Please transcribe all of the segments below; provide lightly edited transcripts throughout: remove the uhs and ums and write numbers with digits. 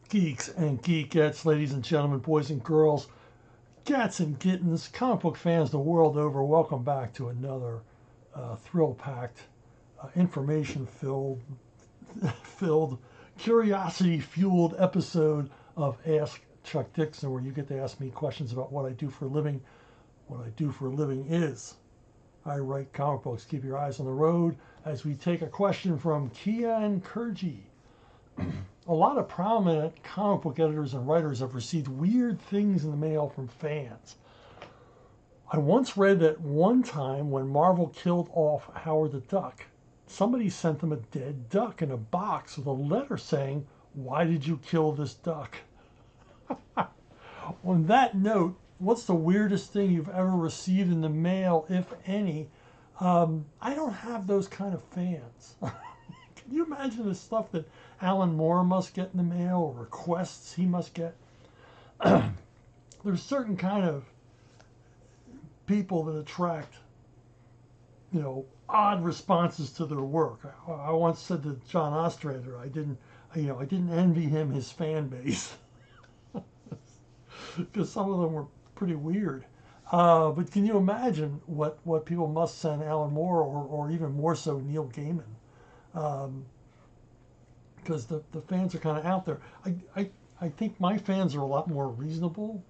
Geeks and geekettes, ladies and gentlemen, boys and girls, cats and kittens, comic book fans the world over, welcome back to another thrill-packed, information-filled, filled, curiosity-fueled episode of Ask Chuck Dixon, where you get to ask me questions about what I do for a living. What I do for a living is I write comic books. Keep your eyes on the road as we take a question from Kia and Kurji. A lot of prominent comic book editors and writers have received weird things in the mail from fans. I once read that one time when Marvel killed off Howard the Duck, somebody sent them a dead duck in a box with a letter saying, "Why did you kill this duck?" On that note, what's the weirdest thing you've ever received in the mail, if any? I don't have those kind of fans. Can you imagine the stuff that Alan Moore must get in the mail, or requests he must get? There's certain kind of people that attract, odd responses to their work. I once said to John Ostrander, I didn't envy him his fan base because some of them were pretty weird. But can you imagine what people must send Alan Moore, or even more so Neil Gaiman? Because the fans are kind of out there. I think my fans are a lot more reasonable,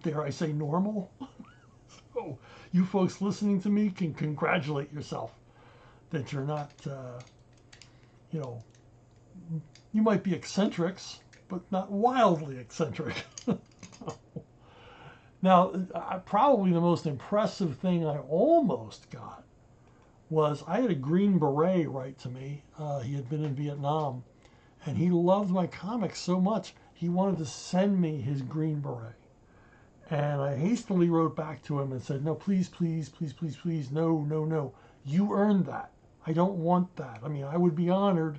dare I say normal. So you folks listening to me can congratulate yourself that you're not, you might be eccentrics, but not wildly eccentric. Now, probably the most impressive thing I almost got was I had a Green Beret write to me. He had been in Vietnam, and he loved my comics so much, he wanted to send me his Green Beret. And I hastily wrote back to him and said, no, please, please, please, please, please, no, no, no. You earned that. I don't want that. I mean, I would be honored.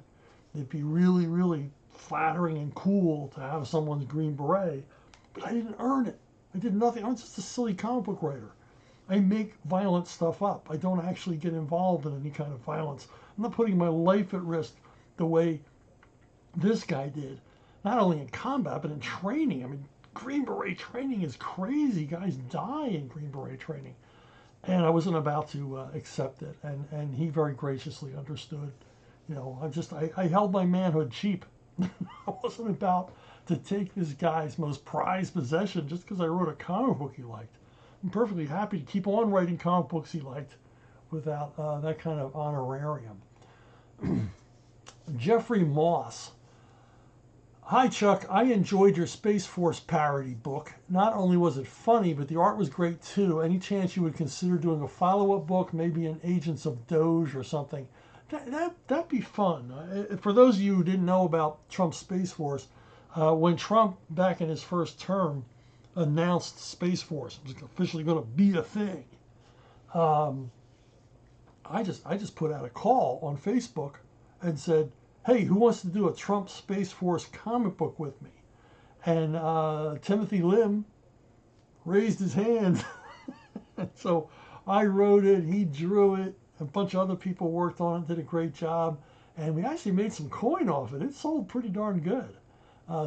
It'd be really, really flattering and cool to have someone's Green Beret, but I didn't earn it. I did nothing. I'm just a silly comic book writer. I make violent stuff up. I don't actually get involved in any kind of violence. I'm not putting my life at risk the way this guy did, not only in combat, but in training. I mean, Green Beret training is crazy. Guys die in Green Beret training. And I wasn't about to accept it. And he very graciously understood. I held my manhood cheap. I wasn't about to take this guy's most prized possession just because I wrote a comic book he liked. I'm perfectly happy to keep on writing comic books he liked without that kind of honorarium. Jeffrey Moss. Hi, Chuck. I enjoyed your Space Force parody book. Not only was it funny, but the art was great too. Any chance you would consider doing a follow-up book, maybe an Agents of Doge or something? That'd be fun. For those of you who didn't know about Trump's Space Force, when Trump, back in his first term, announced Space Force was officially going to be a thing, I just put out a call on Facebook and said, hey, who wants to do a Trump Space Force comic book with me? And Timothy Lim raised his hand. So I wrote it, he drew it, a bunch of other people worked on it, did a great job, and we actually made some coin off it. It sold pretty darn good.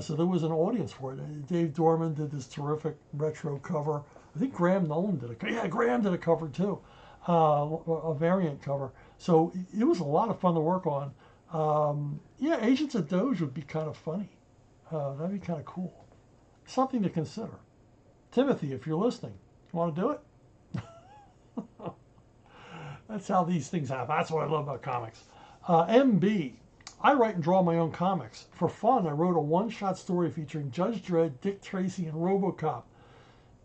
So there was an audience for it. Dave Dorman did this terrific retro cover. I think Graham Nolan did Graham did a cover too, a variant cover. So it was a lot of fun to work on. Agents of Doge would be kind of funny. That'd be kind of cool. Something to consider. Timothy, if you're listening, you want to do it? That's how these things happen. That's what I love about comics. MB. I write and draw my own comics. For fun, I wrote a one-shot story featuring Judge Dredd, Dick Tracy, and Robocop.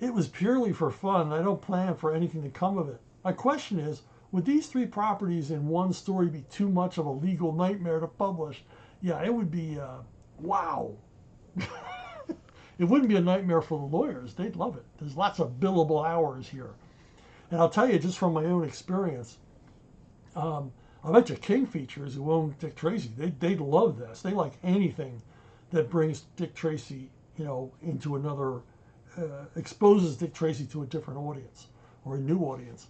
It was purely for fun. I don't plan for anything to come of it. My question is, would these three properties in one story be too much of a legal nightmare to publish? Yeah, it would be, wow. It wouldn't be a nightmare for the lawyers. They'd love it. There's lots of billable hours here. And I'll tell you, just from my own experience, I bet you King Features, who own Dick Tracy, they'd love this. They like anything that brings Dick Tracy, into another, exposes Dick Tracy to a different audience or a new audience.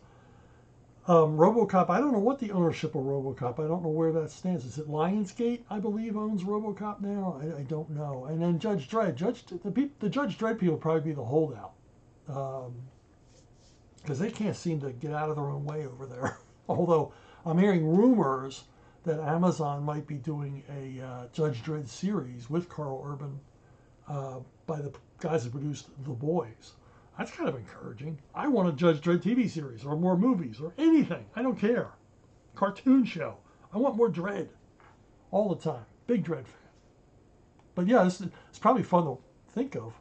Robocop, I don't know what the ownership of Robocop, I don't know where that stands. Is it Lionsgate, I believe, owns Robocop now? I don't know. And then Judge Dredd. The Judge Dredd people probably be the holdout. Because they can't seem to get out of their own way over there. Although I'm hearing rumors that Amazon might be doing a Judge Dredd series with Carl Urban by the guys who produced The Boys. That's kind of encouraging. I want a Judge Dredd TV series or more movies or anything. I don't care. Cartoon show. I want more Dredd all the time. Big Dredd fan. But yeah, it's probably fun to think of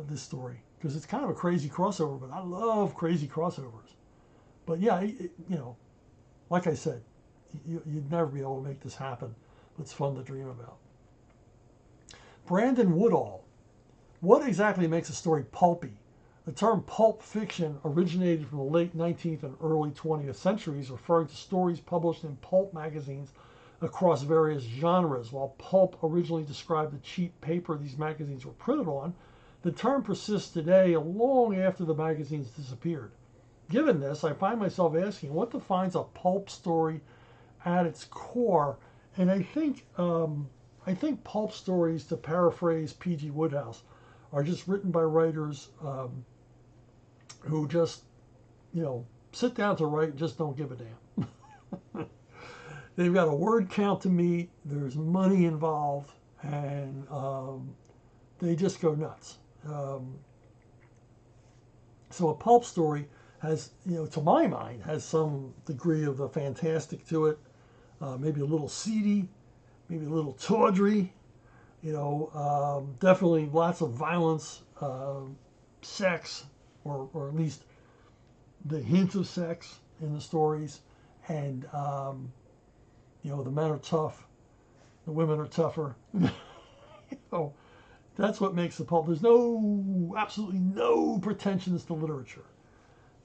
this story because it's kind of a crazy crossover. But I love crazy crossovers. But yeah, like I said, you'd never be able to make this happen. But it's fun to dream about. Brandon Woodall. What exactly makes a story pulpy? The term pulp fiction originated from the late 19th and early 20th centuries, referring to stories published in pulp magazines across various genres. While pulp originally described the cheap paper these magazines were printed on, the term persists today long after the magazines disappeared. Given this, I find myself asking what defines a pulp story at its core, and I think pulp stories, to paraphrase P.G. Wodehouse, are just written by writers who just, sit down to write and just don't give a damn. They've got a word count to meet, there's money involved, and they just go nuts. So a pulp story has, to my mind, has some degree of the fantastic to it, maybe a little seedy, maybe a little tawdry, definitely lots of violence, sex, or at least the hint of sex in the stories. And, the men are tough, the women are tougher. That's what makes the pulp. There's absolutely no pretensions to literature.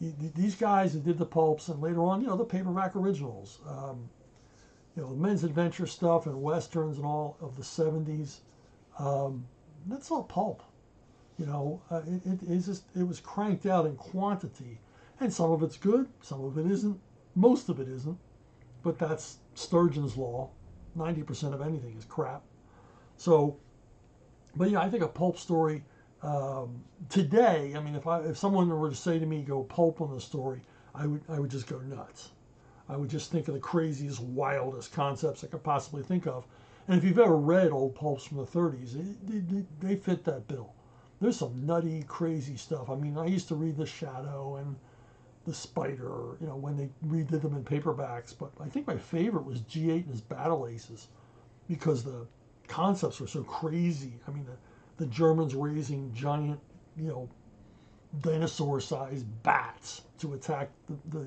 These guys who did the pulps and later on, the paperback originals, the men's adventure stuff and westerns and all of the 70s, that's all pulp. It was cranked out in quantity, and some of it's good, some of it isn't, most of it isn't, but that's Sturgeon's law. 90% of anything is crap. So, but yeah, I think a pulp story today, if someone were to say to me, go pulp on the story, I would just go nuts. I would just think of the craziest, wildest concepts I could possibly think of. And if you've ever read old pulps from the 30s, they fit that bill. There's some nutty, crazy stuff. I used to read The Shadow and The Spider, when they redid them in paperbacks. But I think my favorite was G8 and his Battle Aces because the concepts were so crazy. The Germans raising giant, dinosaur-sized bats to attack the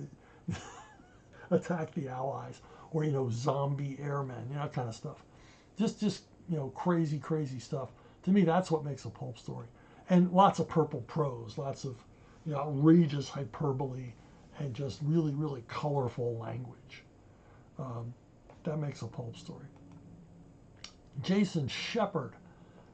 attack the Allies, or zombie airmen, that kind of stuff. Just crazy stuff. To me, that's what makes a pulp story. And lots of purple prose, lots of outrageous hyperbole, and just really colorful language. That makes a pulp story. Jason Shepard.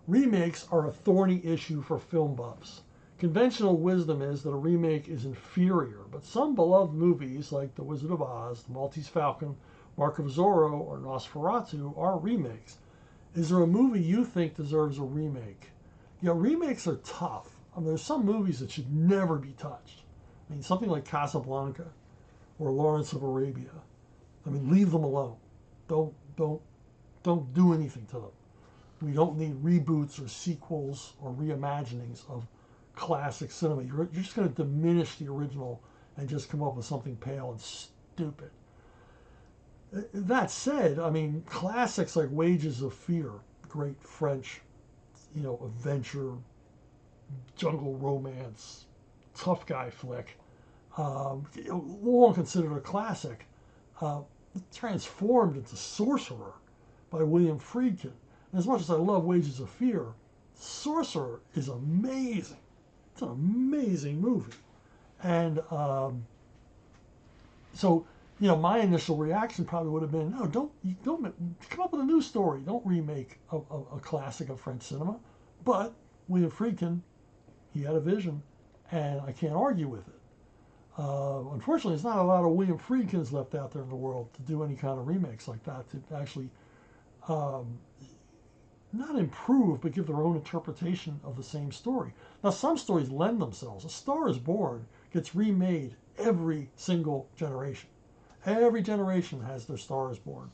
Remakes are a thorny issue for film buffs. Conventional wisdom is that a remake is inferior, but some beloved movies like The Wizard of Oz, The Maltese Falcon, Mark of Zorro, or Nosferatu are remakes. Is there a movie you think deserves a remake? Remakes are tough. There's some movies that should never be touched. Something like Casablanca or Lawrence of Arabia. Leave them alone. Don't do anything to them. We don't need reboots or sequels or reimaginings of classic cinema. You're just going to diminish the original and just come up with something pale and stupid. That said, classics like Wages of Fear, great French, adventure, jungle romance, tough guy flick, long considered a classic, transformed into Sorcerer by William Friedkin. And as much as I love Wages of Fear, Sorcerer is amazing. It's an amazing movie. And so, my initial reaction probably would have been, no, don't come up with a new story. Don't remake a classic of French cinema. But William Friedkin, he had a vision, and I can't argue with it. Unfortunately, there's not a lot of William Friedkins left out there in the world to do any kind of remakes like that, to actually um, not improve, but give their own interpretation of the same story. Now, some stories lend themselves. A Star is Born gets remade every single generation. Every generation has their Star is Born.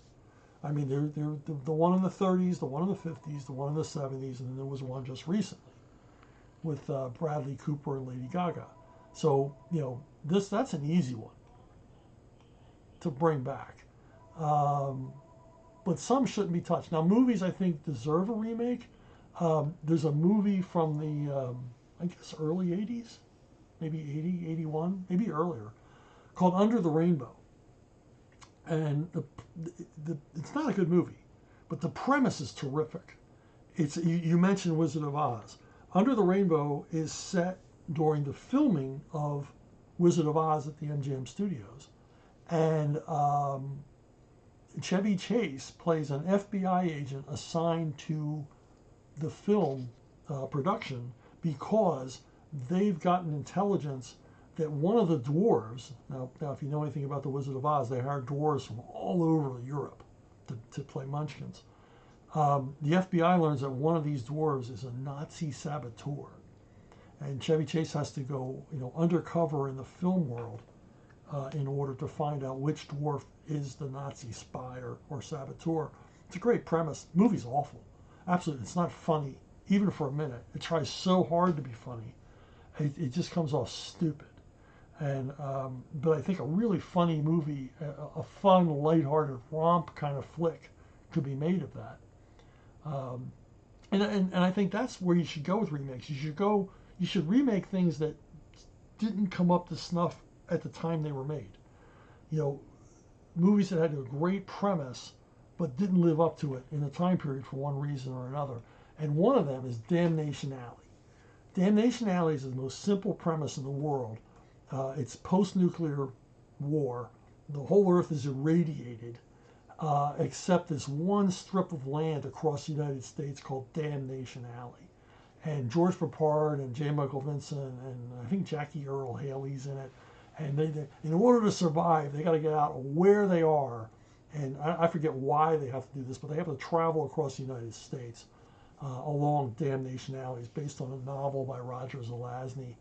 I mean, the one in the 30s, the one in the 50s, the one in the 70s, and then there was one just recently with Bradley Cooper and Lady Gaga. So, that's an easy one to bring back. Um, but some shouldn't be touched. Now, movies I think deserve a remake. There's a movie from the, I guess, early 80s, maybe 80, 81, maybe earlier, called Under the Rainbow. And it's not a good movie, but the premise is terrific. You mentioned Wizard of Oz. Under the Rainbow is set during the filming of Wizard of Oz at the MGM Studios. And Chevy Chase plays an FBI agent assigned to the film production because they've gotten intelligence that one of the dwarves, now if you know anything about the Wizard of Oz, they hired dwarves from all over Europe to play Munchkins. The FBI learns that one of these dwarves is a Nazi saboteur. And Chevy Chase has to go, undercover in the film world in order to find out which dwarf is the Nazi spy or saboteur. It's a great premise. The movie's awful. Absolutely. It's not funny, even for a minute. It tries so hard to be funny. It just comes off stupid. And but I think a really funny movie, a fun, lighthearted romp kind of flick could be made of that. And I think that's where you should go with remakes. You should remake things that didn't come up to snuff at the time they were made. Movies that had a great premise but didn't live up to it in a time period for one reason or another. And one of them is Damnation Alley. Damnation Alley is the most simple premise in the world. It's post-nuclear war. The whole Earth is irradiated, except this one strip of land across the United States called Damnation Alley. And George Papard and J. Michael Vincent and I think Jackie Earle Haley's in it. And they in order to survive, they got to get out of where they are. And I forget why they have to do this, but they have to travel across the United States along Damnation Alley. It's based on a novel by Roger Zelazny.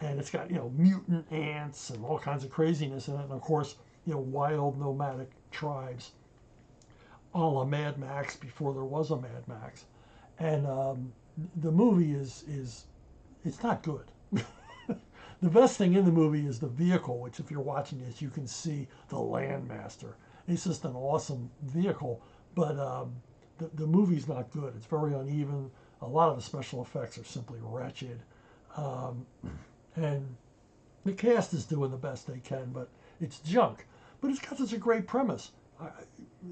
And it's got, mutant ants and all kinds of craziness in it. And of course, wild nomadic tribes a la Mad Max before there was a Mad Max. And the movie it's not good. The best thing in the movie is the vehicle, which if you're watching this, you can see the Landmaster. It's just an awesome vehicle, but the movie's not good. It's very uneven. A lot of the special effects are simply wretched. And the cast is doing the best they can, but it's junk. But it's got such a great premise.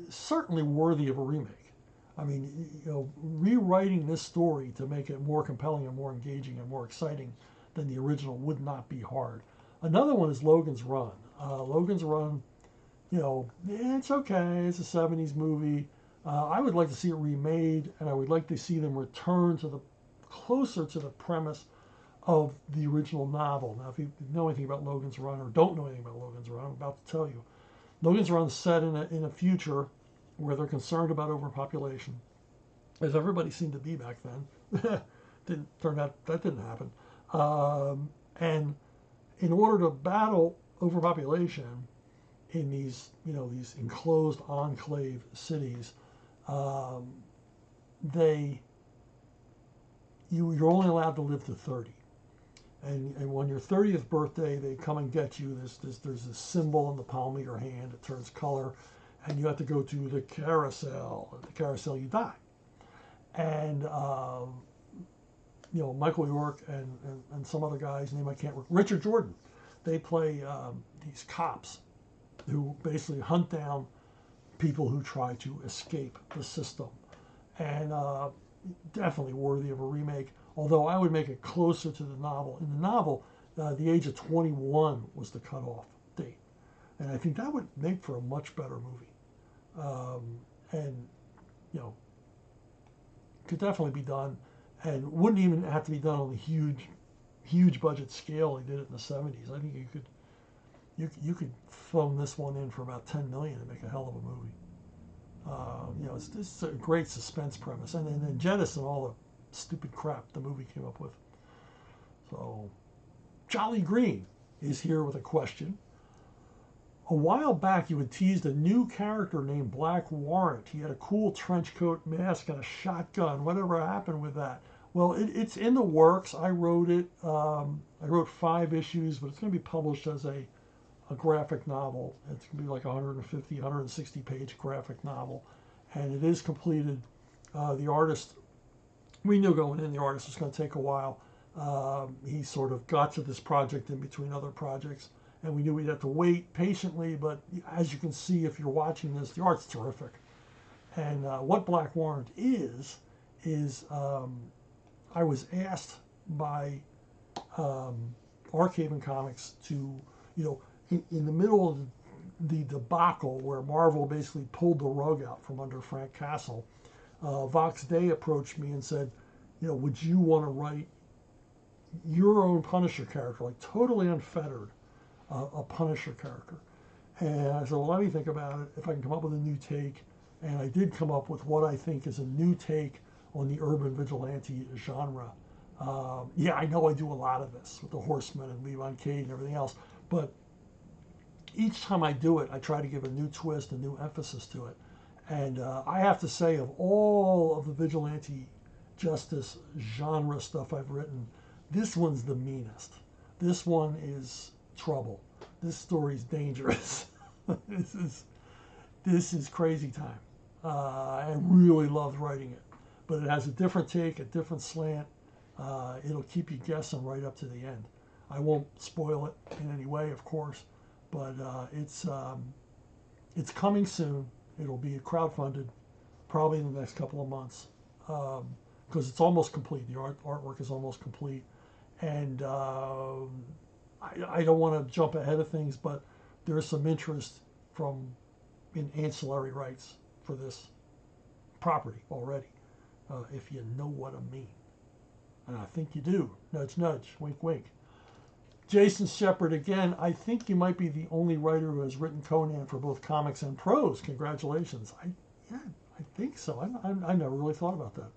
Certainly worthy of a remake. I mean, rewriting this story to make it more compelling and more engaging and more exciting than the original would not be hard. Another one is Logan's Run. Logan's Run, it's okay. It's a 70s movie. I would like to see it remade, and I would like to see them return closer to the premise of the original novel. Now, if you know anything about Logan's Run or don't know anything about Logan's Run, I'm about to tell you. Logan's Run is set in a future where they're concerned about overpopulation, as everybody seemed to be back then. That didn't happen. And in order to battle overpopulation in these enclosed enclave cities, you're only allowed to live to 30. And when your 30th birthday, they come and get you. There's this symbol in the palm of your hand. It turns color, and you have to go to the carousel. At the carousel, you die. And Michael York and some other guy's name I can't remember. Richard Jordan. They play these cops who basically hunt down people who try to escape the system. And definitely worthy of a remake. Although I would make it closer to the novel. In the novel, the age of 21 was the cutoff date. And I think that would make for a much better movie. And, could definitely be done. And wouldn't even have to be done on the huge budget scale he did it in the 70s. I think you could you could phone this one in for about 10 million and make a hell of a movie. It's a great suspense premise, and then jettison all the stupid crap the movie came up with. So, Jolly Green is here with a question. A while back, you had teased a new character named Black Warrant. He had a cool trench coat, mask, and a shotgun. Whatever happened with that? Well, it's in the works. I wrote it. I wrote 5 issues, but it's going to be published as a graphic novel. It's going to be like 150, 160 page graphic novel. And it is completed. The artist, we knew going in, the artist was going to take a while. He sort of got to this project in between other projects. And we knew we'd have to wait patiently. But as you can see, if you're watching this, the art's terrific. And what Black Warrant is I was asked by Archaven Comics to, in the middle of the debacle where Marvel basically pulled the rug out from under Frank Castle, Vox Day approached me and said, would you want to write your own Punisher character, like totally unfettered, a Punisher character? And I said, well, let me think about it, if I can come up with a new take. And I did come up with what I think is a new take on the urban vigilante genre. I know I do a lot of this with the Horsemen and Levon Cade and everything else, but each time I do it, I try to give a new twist, a new emphasis to it. And I have to say, of all of the vigilante justice genre stuff I've written, this one's the meanest. This one is trouble. This story's dangerous. This is crazy time. I really loved writing it, but it has a different take, a different slant. It'll keep you guessing right up to the end. I won't spoil it in any way, of course, but it's coming soon. It'll be crowdfunded, probably in the next couple of months, because it's almost complete. The artwork is almost complete, and I don't want to jump ahead of things, but there's some interest in ancillary rights for this property already, if you know what I mean. And I think you do. Nudge, nudge, wink, wink. Jason Shepard again. I think you might be the only writer who has written Conan for both comics and prose. Congratulations. I think so. I never really thought about that.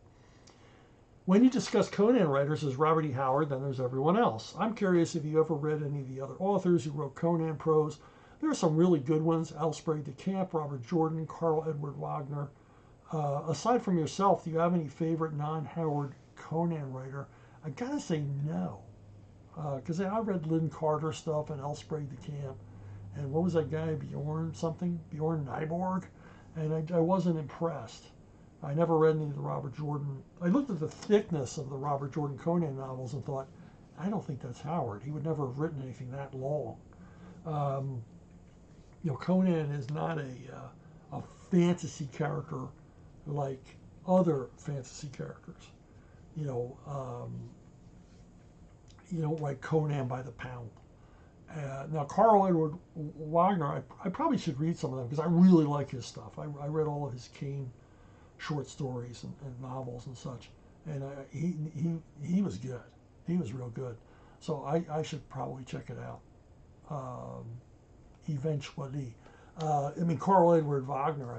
When you discuss Conan writers as Robert E. Howard, then there's everyone else. I'm curious if you ever read any of the other authors who wrote Conan prose. There are some really good ones: L. Sprague de Camp, Robert Jordan, Carl Edward Wagner. Aside from yourself, do you have any favorite non-Howard Conan writer? I gotta say no, because I read Lynn Carter stuff and L. Sprague de Camp, and what was that guy, Bjorn Nyborg, and I wasn't impressed. I never read any of the Robert Jordan. I looked at the thickness of the Robert Jordan Conan novels and thought, I don't think that's Howard. He would never have written anything that long. Conan is not a fantasy character like other fantasy characters. You don't write Conan by the pound. Now, Carl Edward Wagner, I probably should read some of them because I really like his stuff. I read all of his Kane short stories and novels and such, and he was good. He was real good. So I should probably check it out eventually. Carl Edward Wagner.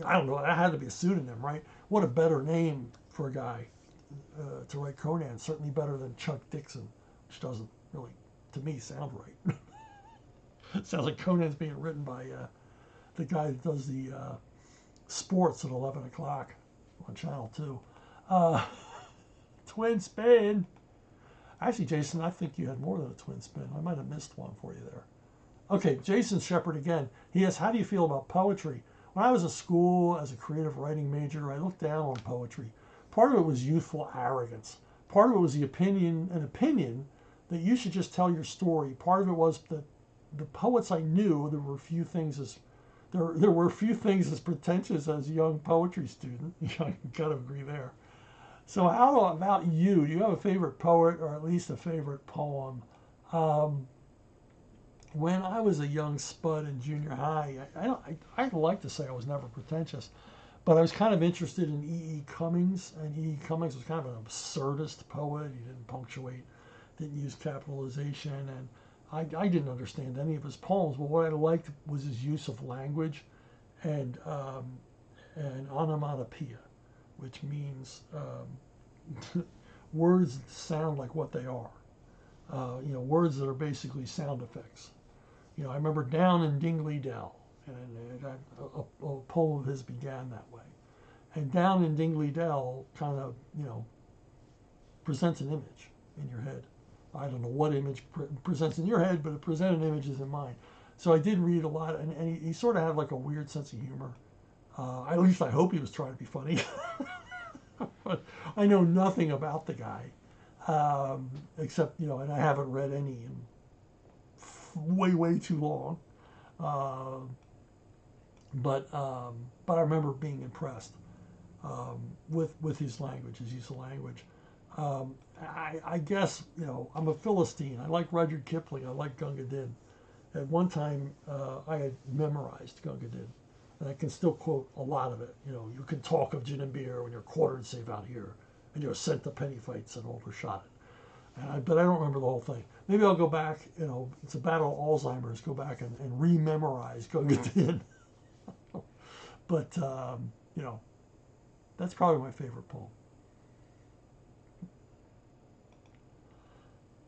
I don't know. That had to be a pseudonym, right? What a better name for a guy to write Conan. Certainly better than Chuck Dixon, which doesn't really, to me, sound right. It sounds like Conan's being written by the guy that does the sports at 11 o'clock on Channel 2. Twin spin. Actually, Jason, I think you had more than a twin spin. I might have missed one for you there. Okay, Jason Shepard again. He asks, how do you feel about poetry? When I was in school as a creative writing major, I looked down on poetry. Part of it was youthful arrogance. Part of it was an opinion that you should just tell your story. Part of it was that the poets I knew, there were few things as pretentious as a young poetry student. You gotta agree there. So how about you? Do you have a favorite poet, or at least a favorite poem? When I was a young spud in junior high, I'd like to say I was never pretentious, but I was kind of interested in E.E. Cummings, and E.E. Cummings was kind of an absurdist poet. He didn't punctuate, didn't use capitalization, and I didn't understand any of his poems, but what I liked was his use of language and onomatopoeia, which means words that sound like what they are. Words that are basically sound effects. I remember Down in Dingley Dell, and a poem of his began that way. And Down in Dingley Dell kind of, presents an image in your head. I don't know what image presents in your head, but it presented images in mine. So I did read a lot, and he sort of had like a weird sense of humor. At least I hope he was trying to be funny. But I know nothing about the guy, except, and I haven't read any in way too long. But I remember being impressed with his language, his use of language. I guess, I'm a Philistine. I like Rudyard Kipling. I like Gunga Din. At one time, I had memorized Gunga Din, and I can still quote a lot of it. You can talk of gin and beer when you're quartered safe out here, and you're sent to penny fights and overshot it. But I don't remember the whole thing. Maybe I'll go back, it's a battle of Alzheimer's, go back and re-memorize Gunga Din. But, that's probably my favorite poem.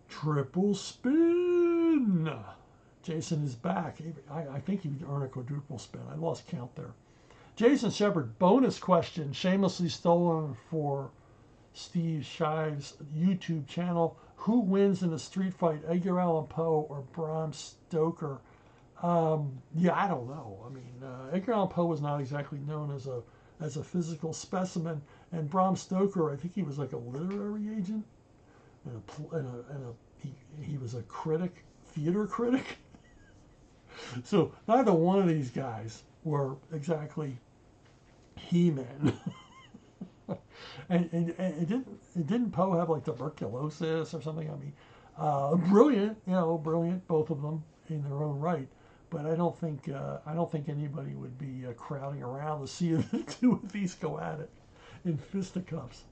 Triple spin. Jason is back. I think he would earn a quadruple spin. I lost count there. Jason Shepard, bonus question, shamelessly stolen for Steve Shive's YouTube channel. Who wins in a street fight, Edgar Allan Poe or Bram Stoker? Yeah, I don't know. I mean, Edgar Allan Poe was not exactly known as a physical specimen, and Bram Stoker, I think he was like a literary agent, and he was a critic, theater critic. So neither one of these guys were exactly he-men. and didn't Poe have like tuberculosis or something? I mean, brilliant, both of them in their own right. But I don't think anybody would be crowding around to see if the two of these go at it in fisticuffs.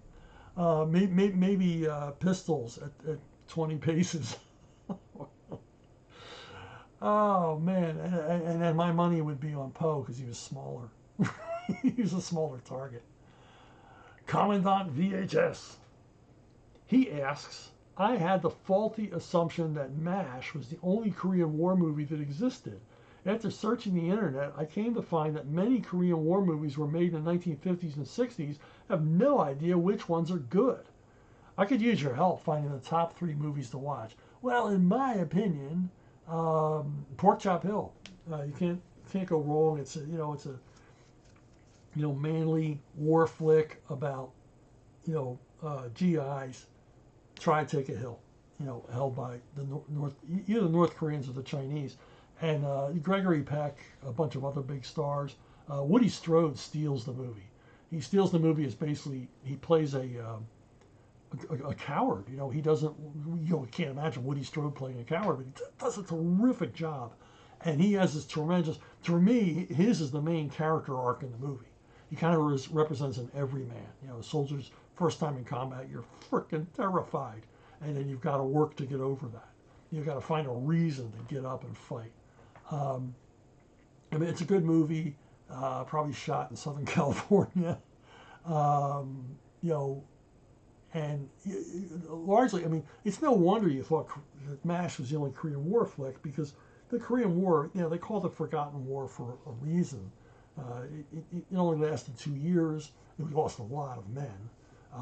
Maybe pistols at 20 paces. Oh man, and then my money would be on Poe because he was smaller. He was a smaller target. Commandant VHS. He asks, I had the faulty assumption that MASH was the only Korean War movie that existed. After searching the internet, I came to find that many Korean War movies were made in the 1950s and 60s. I have no idea which ones are good. I could use your help finding the top 3 movies to watch. Well, in my opinion, Pork Chop Hill. You can't go wrong. It's a manly war flick about GIs try to take a hill, held by the either the North Koreans or the Chinese, and Gregory Peck, a bunch of other big stars. Woody Strode steals the movie. He steals the movie as basically he plays a coward. He doesn't. You can't imagine Woody Strode playing a coward, but he does a terrific job, and he has this tremendous. To me, his is the main character arc in the movie. He kind of represents an everyman. A soldier's first time in combat, you're freaking terrified, and then you've got to work to get over that. You've got to find a reason to get up and fight. I mean, it's a good movie. Probably shot in Southern California. And largely, I mean, it's no wonder you thought that MASH was the only Korean War flick, because the Korean War, they called it Forgotten War for a reason. It only lasted 2 years. It lost a lot of men.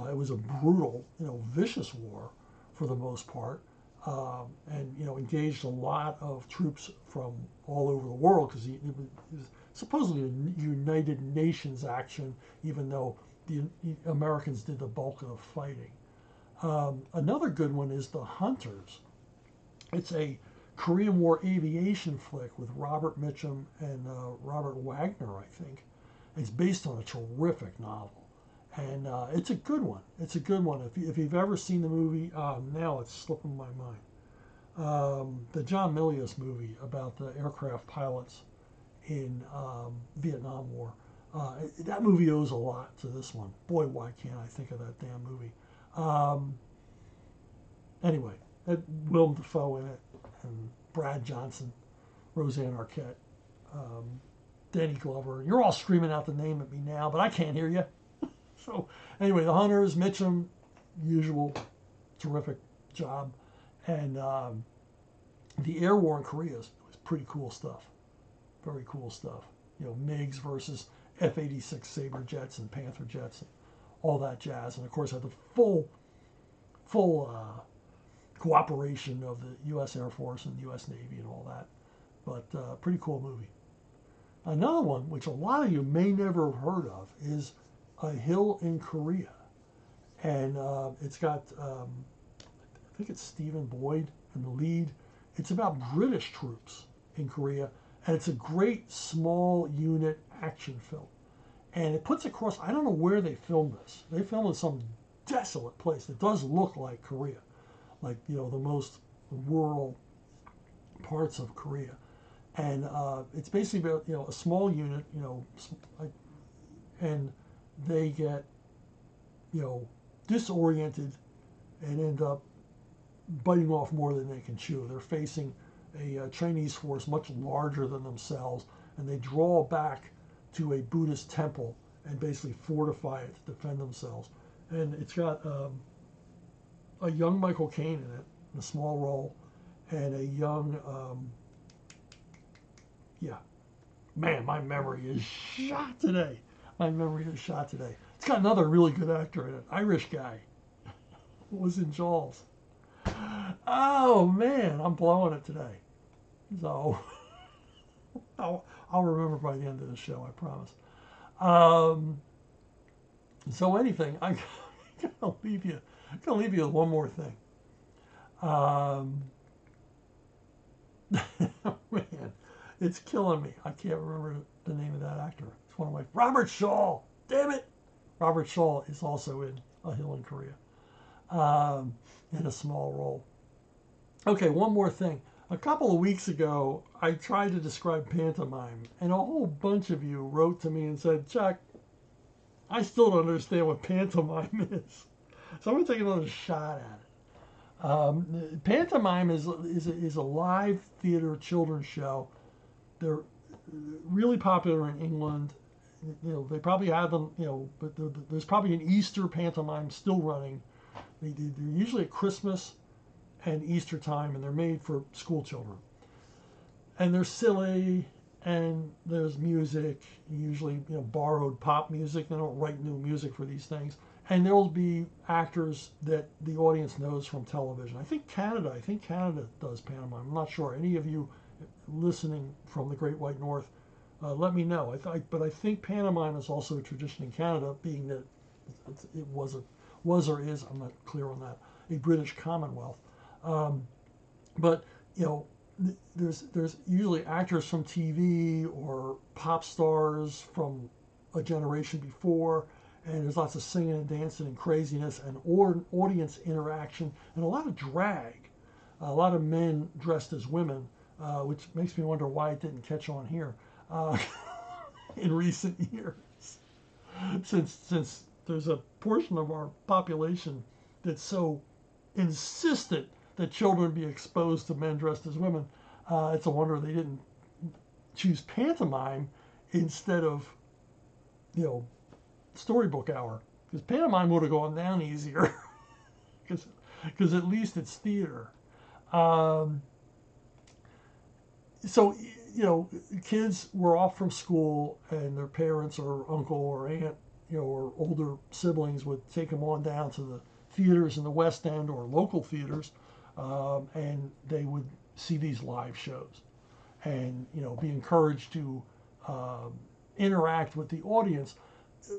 It was a brutal, vicious war for the most part, and engaged a lot of troops from all over the world, because it was supposedly a United Nations action, even though the Americans did the bulk of the fighting. Another good one is The Hunters. It's a Korean War aviation flick with Robert Mitchum and Robert Wagner, I think. It's based on a terrific novel, and it's a good one. It's a good one. If you've ever seen the movie, now it's slipping my mind. The John Milius movie about the aircraft pilots in Vietnam War. That movie owes a lot to this one. Boy, why can't I think of that damn movie? Anyway, Had Willem Dafoe in it, and Brad Johnson, Roseanne Arquette, Danny Glover. You're all screaming out the name at me now, but I can't hear you. So anyway, the Hunters, Mitchum, usual, terrific job. And the air war in Korea was pretty cool stuff. Very cool stuff. You know, MiGs versus F-86 Sabre jets and Panther jets and all that jazz. And of course, had the full cooperation of the U.S. Air Force and the U.S. Navy and all that. But pretty cool movie. Another one, which a lot of you may never have heard of, is A Hill in Korea. And it's got, I think it's Stephen Boyd in the lead. It's about British troops in Korea. And it's a great small unit action film. And it puts across, I don't know where they filmed this. They filmed in some desolate place. It does look like Korea. Like, you know, the most rural parts of Korea. And it's basically about, you know, a small unit, you know, and they get, you know, disoriented and end up biting off more than they can chew. They're facing a Chinese force much larger than themselves, and they draw back to a Buddhist temple and basically fortify it to defend themselves. And it's got a young Michael Caine in it, in a small role, and a young, man, my memory is shot today. My memory is shot today. It's got another really good actor in it, Irish guy, was in Jaws. Oh man, I'm blowing it today. So I'll remember by the end of the show, I promise. So anything, I'm gonna leave you with one more thing. Man, it's killing me. I can't remember the name of that actor. It's one of my Robert Shaw. Damn it! Robert Shaw is also in A Hill in Korea, in a small role. Okay, one more thing. A couple of weeks ago, I tried to describe pantomime, and a whole bunch of you wrote to me and said, Chuck, I still don't understand what pantomime is. So I'm going to take another shot at it. Pantomime is a live theater children's show. They're really popular in England. You know, they probably have them, you know, but there's probably an Easter pantomime still running. They're usually at Christmas and Easter time, and they're made for school children. And they're silly, and there's music, usually, you know, borrowed pop music. They don't write new music for these things. And there will be actors that the audience knows from television. I think Canada does pantomime. I'm not sure. Any of you listening from the Great White North, let me know. But I think pantomime is also a tradition in Canada, being that it was or is, I'm not clear on that, a British Commonwealth. But you know, there's usually actors from TV or pop stars from a generation before, and there's lots of singing and dancing and craziness and audience interaction and a lot of drag, a lot of men dressed as women, which makes me wonder why it didn't catch on here in recent years, since there's a portion of our population that's so insistent that children be exposed to men dressed as women. It's a wonder they didn't choose pantomime instead of, you know, storybook hour, because pantomime would have gone down easier, because at least it's theater. So, you know, kids were off from school, and their parents or uncle or aunt, you know, or older siblings would take them on down to the theaters in the West End or local theaters, and they would see these live shows, and, you know, be encouraged to interact with the audience.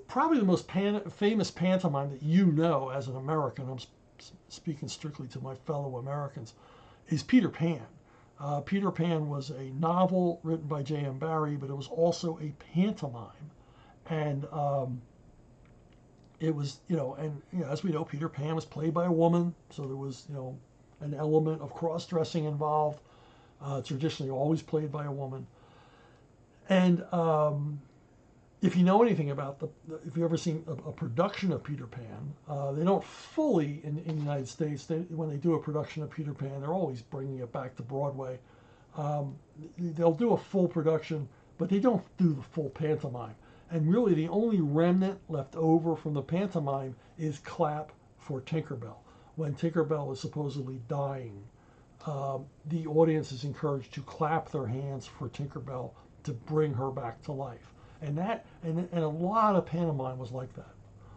Probably the most famous pantomime that you know as an American, I'm speaking strictly to my fellow Americans, is Peter Pan. Peter Pan was a novel written by J.M. Barrie, but it was also a pantomime. And it was, you know, and you know, as we know, Peter Pan was played by a woman, so there was, you know, an element of cross-dressing involved. Traditionally always played by a woman. And if you know anything about if you've ever seen a production of Peter Pan, they don't fully, in the United States, when they do a production of Peter Pan, they're always bringing it back to Broadway. They'll do a full production, but they don't do the full pantomime. And really, the only remnant left over from the pantomime is clap for Tinkerbell. When Tinkerbell is supposedly dying, the audience is encouraged to clap their hands for Tinkerbell to bring her back to life. And a lot of pantomime was like that.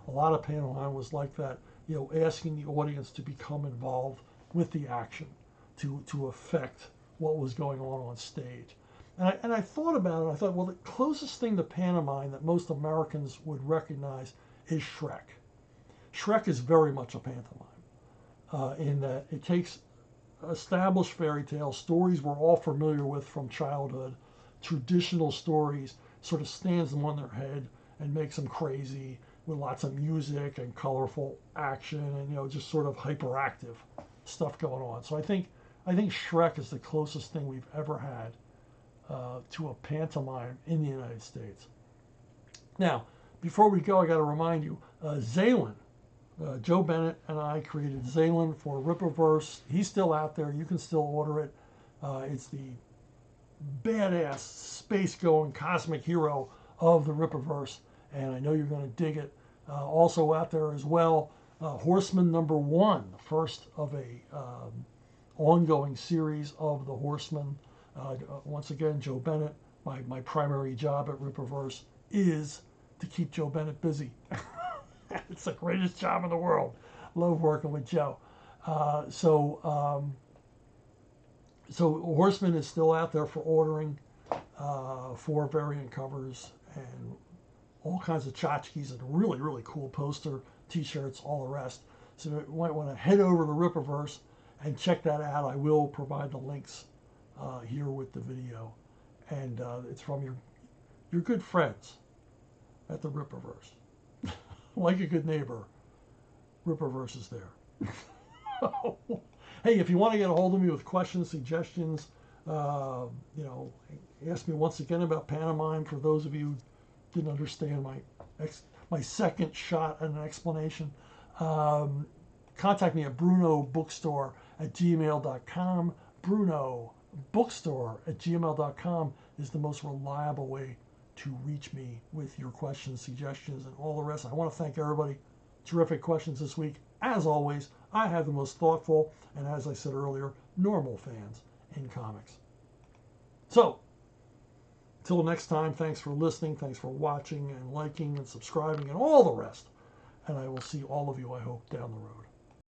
A lot of pantomime was like that, asking the audience to become involved with the action, to affect what was going on stage. And I thought about it. I thought, well, the closest thing to pantomime that most Americans would recognize is Shrek. Shrek is very much a pantomime, in that it takes established fairy tales, stories we're all familiar with from childhood, traditional stories, sort of stands them on their head and makes them crazy with lots of music and colorful action and just sort of hyperactive stuff going on. So I think Shrek is the closest thing we've ever had to a pantomime in the United States. Now, before we go, I got to remind you, Zaylin, Joe Bennett and I created Zaylin for Rippaverse. He's still out there. You can still order it. It's the badass space-going cosmic hero of the Rippaverse, and I know you're going to dig it. Also out there as well, Horseman #1, the first of a ongoing series of the Horsemen. Once again, Joe Bennett. My primary job at Rippaverse is to keep Joe Bennett busy. It's the greatest job in the world. Love working with Joe. So Horseman is still out there for ordering, 4 variant covers and all kinds of tchotchkes and really, really cool poster, t-shirts, all the rest. So you might want to head over to Rippaverse and check that out. I will provide the links here with the video. And it's from your good friends at the Rippaverse. Like a good neighbor, Rippaverse is there. Hey, if you want to get a hold of me with questions, suggestions, ask me once again about pantomime. For those of you who didn't understand my second shot at an explanation, contact me at brunobookstore@gmail.com. brunobookstore@gmail.com is the most reliable way to reach me with your questions, suggestions, and all the rest. I want to thank everybody. Terrific questions this week. As always, I have the most thoughtful and, as I said earlier, normal fans in comics. So, until next time, thanks for listening, thanks for watching and liking and subscribing and all the rest. And I will see all of you, I hope, down the road.